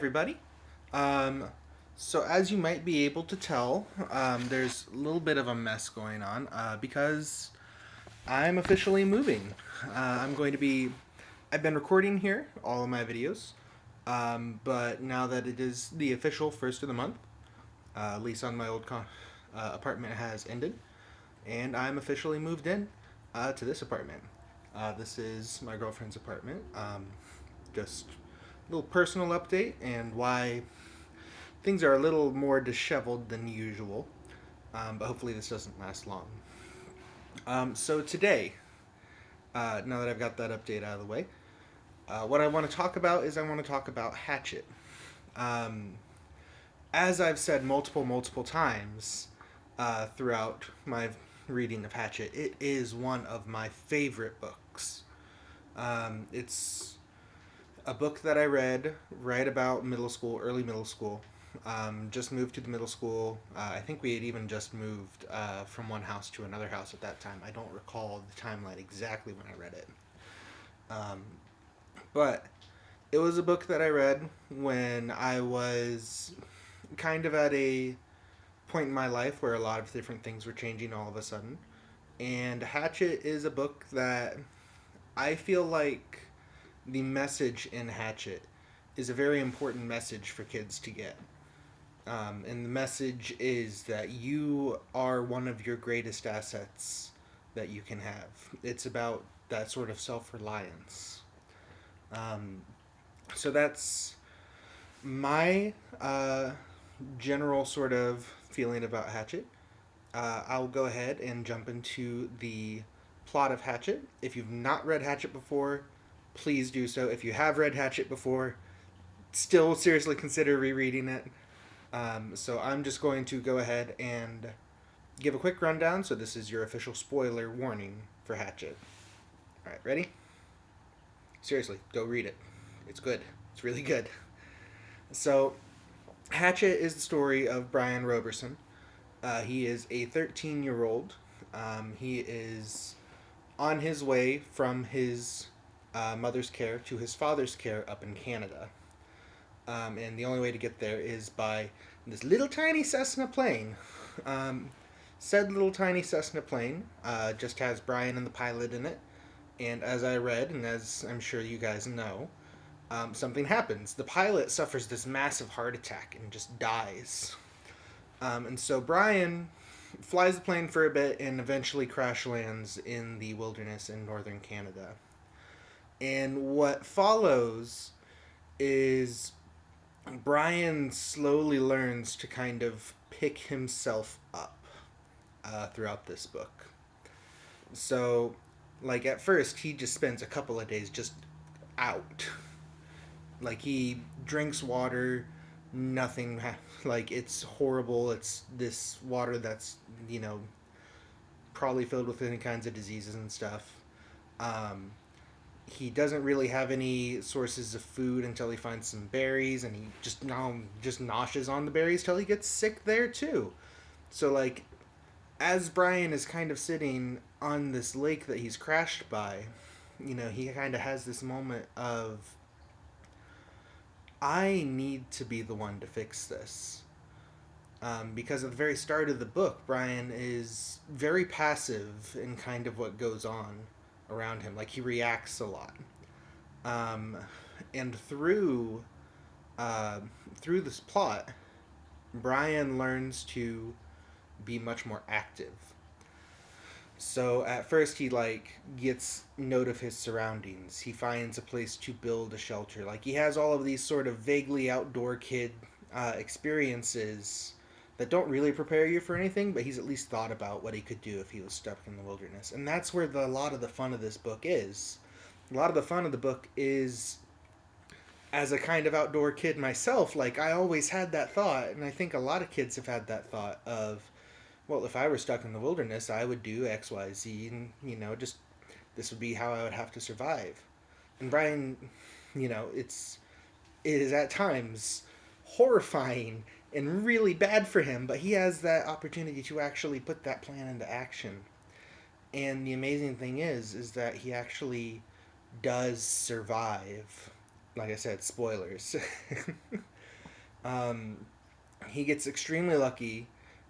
Everybody. Um, so as you might be able to tell, there's a little bit of a mess going on because I'm officially moving. I'm going to be. I've been recording here all of my videos, but now that it is the official first of the month, lease on my old apartment has ended, and I'm officially moved in to this apartment. This is my girlfriend's apartment. Just a little personal update and why things are a little more disheveled than usual, but hopefully this doesn't last long. So today, now that I've got that update out of the way, what I want to talk about is I want to talk about Hatchet. Um, as I've said multiple times throughout my reading of Hatchet, it is one of my favorite books. It's a book that I read right about middle school, early middle school. Just moved to the middle school. I think we had even just moved from one house to another house at that time. I don't recall the timeline exactly when I read it. Um, but it was a book that I read when I was kind of at a point in my life where a lot of different things were changing all of a sudden. And Hatchet is a book that I feel like the message in Hatchet is a very important message for kids to get. And the message is that you are one of your greatest assets that you can have. It's about that sort of self reliance. Um, so that's my general sort of feeling about Hatchet. I'll go ahead and jump into the plot of Hatchet. If you've not read Hatchet before, please do so. If you have read Hatchet before, still seriously consider rereading it. So I'm just going to go ahead and give a quick rundown. So this is your official spoiler warning for Hatchet. All right, ready? Seriously, go read it. It's good. It's really good. So Hatchet is the story of Brian Roberson. He is a 13-year-old. He is on his way from his mother's care to his father's care up in Canada. And the only way to get there is by this little tiny Cessna plane. Um, Said little tiny Cessna plane just has Brian and the pilot in it. And as I read, and as I'm sure you guys know, something happens. The pilot suffers this massive heart attack and just dies. And so Brian flies the plane for a bit and eventually crash lands in the wilderness in northern Canada. And what follows is Brian slowly learns to kind of pick himself up throughout this book. So, like, at first, he just spends a couple of days just out. Like, he drinks water, nothing, like, it's horrible. It's this water that's, you know, probably filled with any kinds of diseases and stuff. Um, he doesn't really have any sources of food until he finds some berries, and he just noshes on the berries till he gets sick there too. So like, as Brian is kind of sitting on this lake that he's crashed by, you know, he kind of has this moment of, I need to be the one to fix this. Because at the very start of the book, Brian is very passive in kind of what goes on around him. Like, he reacts a lot. Um, and uh, through this plot, Brian learns to be much more active. So at first he like gets note of his surroundings. He finds a place to build a shelter. Like, he has all of these sort of vaguely outdoor kid experiences that don't really prepare you for anything, but he's at least thought about what he could do if he was stuck in the wilderness. And that's where a lot of the fun of this book is. A lot of the fun of the book is, as a kind of outdoor kid myself, like, I always had that thought, and I think a lot of kids have had that thought of, well, if I were stuck in the wilderness, I would do X, Y, Z, and, you know, just this would be how I would have to survive. And Brian, you know, it is at times horrifying and really bad for him, but he has that opportunity to actually put that plan into action. And the amazing thing is that he actually does survive. Like I said, spoilers. Um, he gets extremely lucky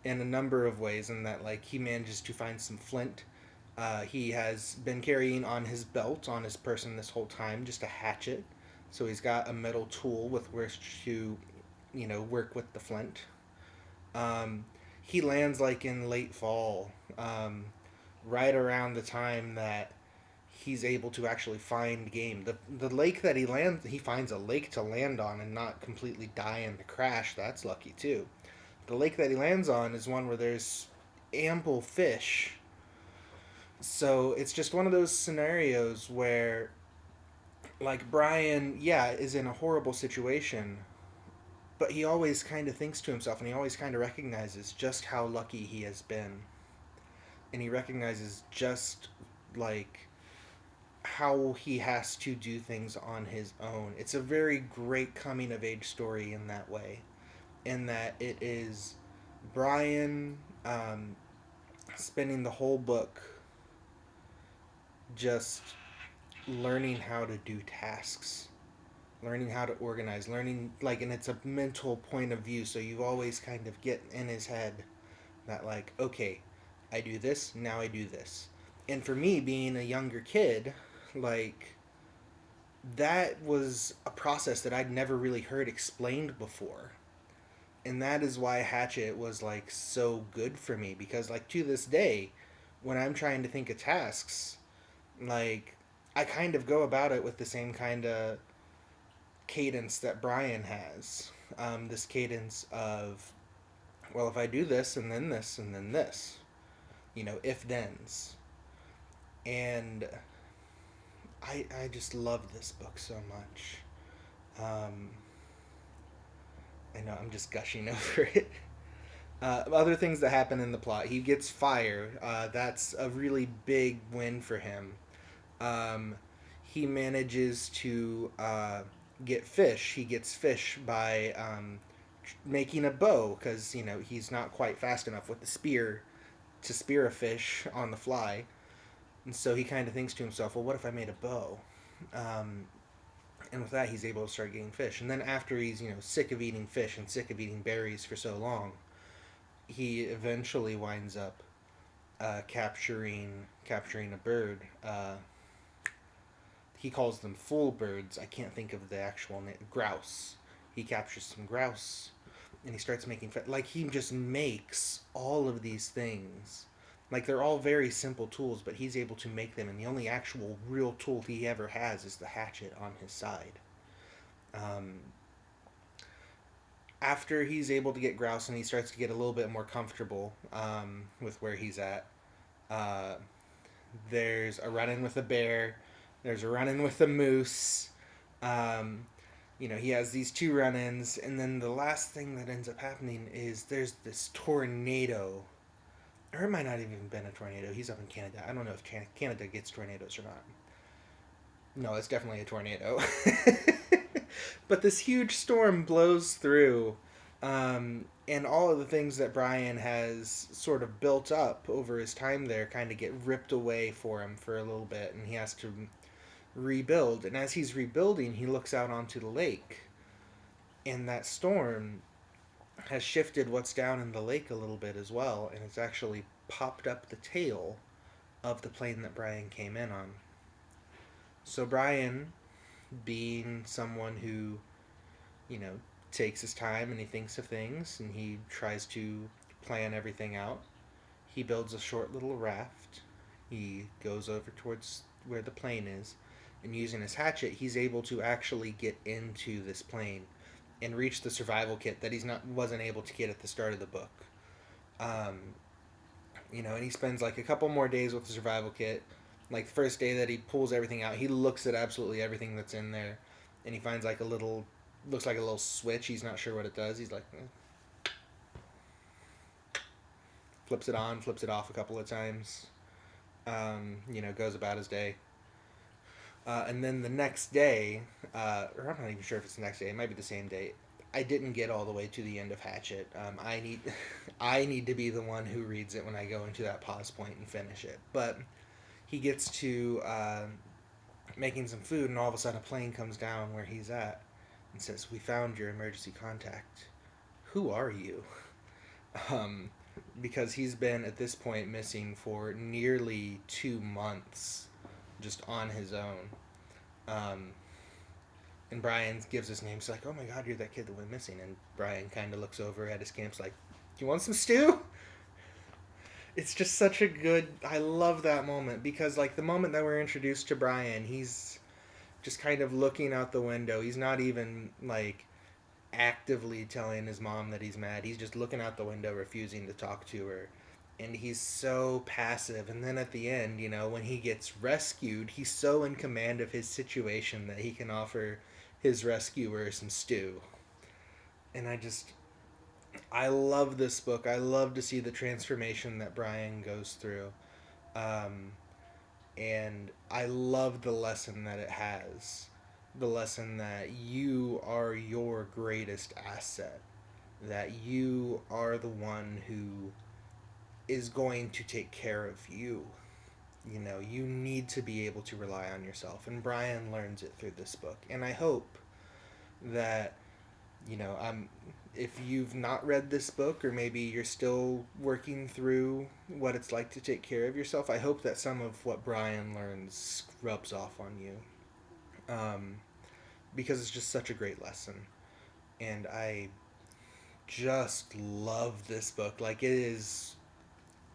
in a number of ways in that like he manages to find some flint. He has been carrying on his belt on his person this whole time just a hatchet, so he's got a metal tool with which to work with the flint. um, he lands like in late fall, right around the time that he's able to actually find game. The lake that he finds a lake to land on and not completely die in the crash. That's lucky too. The lake that he lands on is one where there's ample fish. So it's just one of those scenarios where, like, Brian, yeah, is in a horrible situation, but he always kind of thinks to himself and he always kind of recognizes just how lucky he has been. And he recognizes just, like, how he has to do things on his own. It's a very great coming of age story in that way, in that it is Brian spending the whole book just learning how to do tasks, learning how to organize, learning, like, and it's a mental point of view. So you always kind of get in his head that, like, okay, I do this, now I do this. And for me, being a younger kid, like, that was a process that I'd never really heard explained before. And that is why Hatchet was like so good for me, because like to this day when I'm trying to think of tasks, like I kind of go about it with the same kind of cadence that Brian has. This cadence of, well, if I do this and then this and then this, if thens. And I just love this book so much. Um, I know I'm just gushing over it. Other things that happen in the plot. He gets fired. That's a really big win for him. Um, he manages to get fish. He gets fish by making a bow because he's not quite fast enough with the spear to spear a fish on the fly. And so he kind of thinks to himself, well, what if I made a bow? Um, and with that, he's able to start getting fish. And then after he's sick of eating fish and sick of eating berries for so long, he eventually winds up capturing a bird. He calls them full birds. I can't think of the actual name. Grouse. He captures some grouse, and he starts making like he just makes all of these things. Like they're all very simple tools, but he's able to make them, and the only actual real tool he ever has is the hatchet on his side. Um, After he's able to get grouse and he starts to get a little bit more comfortable with where he's at, uh, there's a run in with a bear. There's a run in with a moose. Um, he has these two run ins, and then the last thing that ends up happening is there's this tornado. Or it might not even been a tornado. He's up in Canada. I don't know if Canada gets tornadoes or not. No, it's definitely a tornado. But this huge storm blows through, and all of the things that Brian has sort of built up over his time there kind of get ripped away for him for a little bit, and he has to rebuild. And as he's rebuilding, he looks out onto the lake, and that storm has shifted what's down in the lake a little bit as well, and it's actually popped up the tail of the plane that Brian came in on. So Brian, being someone who, you know, takes his time and he thinks of things and he tries to plan everything out, he builds a short little raft. He goes over towards where the plane is, and using his hatchet, he's able to actually get into this plane and reach the survival kit that he's not wasn't able to get at the start of the book. Um, and he spends like a couple more days with the survival kit. Like the first day that he pulls everything out, he looks at absolutely everything that's in there, and he finds like a little, looks like a little switch. He's not sure what it does. He's like, flips it on, flips it off a couple of times. Goes about his day. And then the next day, or I'm not even sure if it's the next day. It might be the same day. I didn't get all the way to the end of Hatchet. I need, I need to be the one who reads it when I go into that pause point and finish it. But he gets to making some food, and all of a sudden a plane comes down where he's at, and says, "We found your emergency contact. Who are you?" Um, because he's been at this point missing for nearly 2 months, just on his own. Um, and Brian gives his name. He's like, "Oh my God, you're that kid that went missing." And Brian kind of looks over at his camps like, "You want some stew?" It's just such a good. I love that moment because, like, the moment that we're introduced to Brian, he's just kind of looking out the window. He's not even like actively telling his mom that he's mad. He's just looking out the window, refusing to talk to her. And he's so passive. And then at the end, when he gets rescued, he's so in command of his situation that he can offer his rescuer some stew. And I love this book. I love to see the transformation that Brian goes through. Um, and I love the lesson that it has. The lesson that you are your greatest asset, that you are the one who is going to take care of you. You need to be able to rely on yourself. And Brian learns it through this book. And I hope that, if you've not read this book, or maybe you're still working through what it's like to take care of yourself, I hope that some of what Brian learns rubs off on you. Um, because it's just such a great lesson. And I just love this book. Like, it is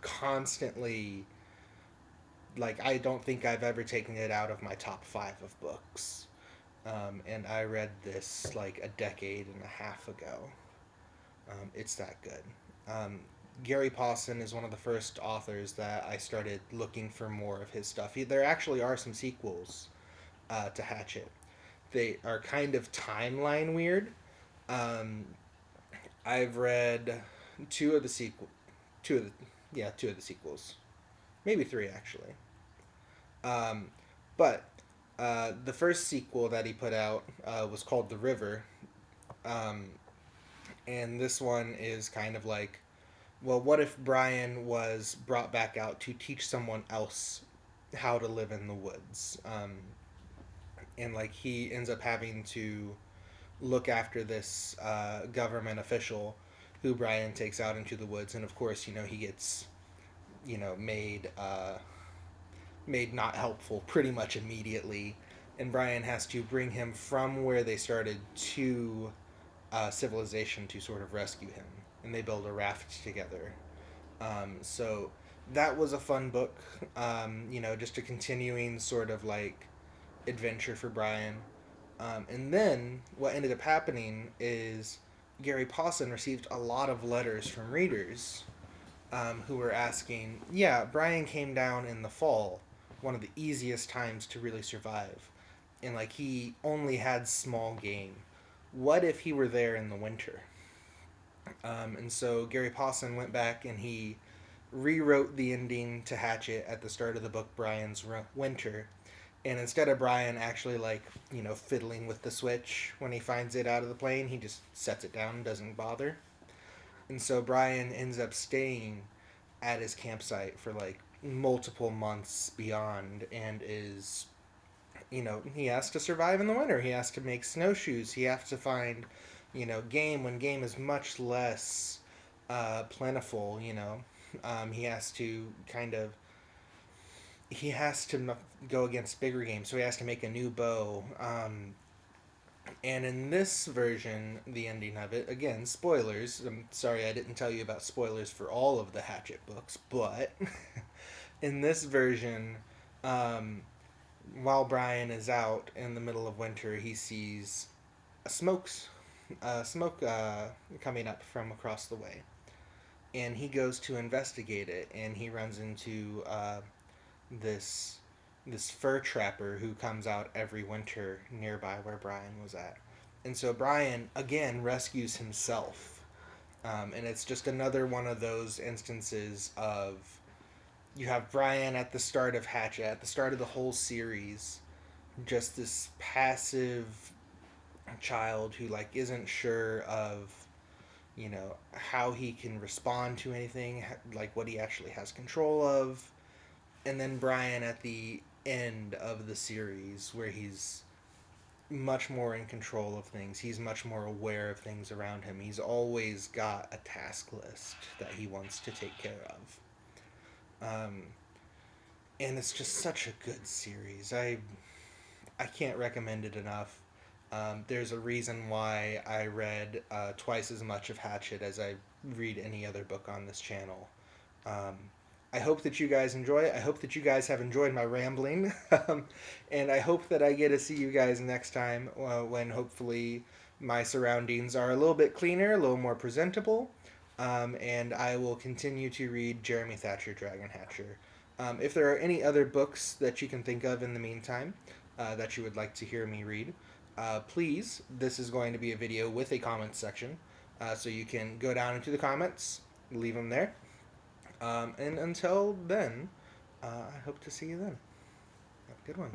constantly, like, I don't think I've ever taken it out of my top 5 of books. And I read this like a decade and a half ago. It's that good. Um, Gary Pawson is one of the first authors that I started looking for more of his stuff. There actually are some sequels to Hatchet. They are kind of timeline weird. Um, I've read two of the sequel, two of the two of the sequels, maybe three actually. Um, but the first sequel that he put out was called The River, um, and this one is kind of like, well, what if Brian was brought back out to teach someone else how to live in the woods? And like he ends up having to look after this government official who Brian takes out into the woods, and of course, he gets made not helpful pretty much immediately, and Brian has to bring him from where they started to civilization to sort of rescue him, and they build a raft together. So that was a fun book. Just a continuing sort of like adventure for Brian. And then what ended up happening is Gary Pawson received a lot of letters from readers who were asking, yeah, Brian came down in the fall, one of the easiest times to really survive. And like he only had small game. What if he were there in the winter? And so Gary Pawson went back and he rewrote the ending to Hatchet at the start of the book, Brian's Winter. And instead of Brian actually like, fiddling with the switch when he finds it out of the plane, he just sets it down and doesn't bother. And so Brian ends up staying at his campsite for like multiple months beyond, and is, he has to survive in the winter. He has to make snowshoes. He has to find, game when game is much less plentiful. He has to go against bigger game, so he has to make a new bow. And in this version, the ending of it, again, spoilers. I'm sorry I didn't tell you about spoilers for all of the Hatchet books, but in this version, um, while Brian is out in the middle of winter, he sees a smoke coming up from across the way, and he goes to investigate it, and he runs into this this fur trapper who comes out every winter nearby where Brian was at. And so Brian again rescues himself. And it's just another one of those instances of, you have Brian at the start of Hatchet, at the start of the whole series, just this passive child who like isn't sure of how he can respond to anything, like what he actually has control of. And then Brian at the end of the series where he's much more in control of things. He's much more aware of things around him. He's always got a task list that he wants to take care of. And it's just such a good series. I can't recommend it enough. There's a reason why I read twice as much of Hatchet as I read any other book on this channel. Um, I hope that you guys enjoy it. I hope that you guys have enjoyed my rambling. And I hope that I get to see you guys next time when hopefully my surroundings are a little bit cleaner, a little more presentable. And I will continue to read Jeremy Thatcher Dragon Hatcher. If there are any other books that you can think of in the meantime that you would like to hear me read, please, this is going to be a video with a comments section. So you can go down into the comments, leave them there. And until then, I hope to see you then. Have a good one.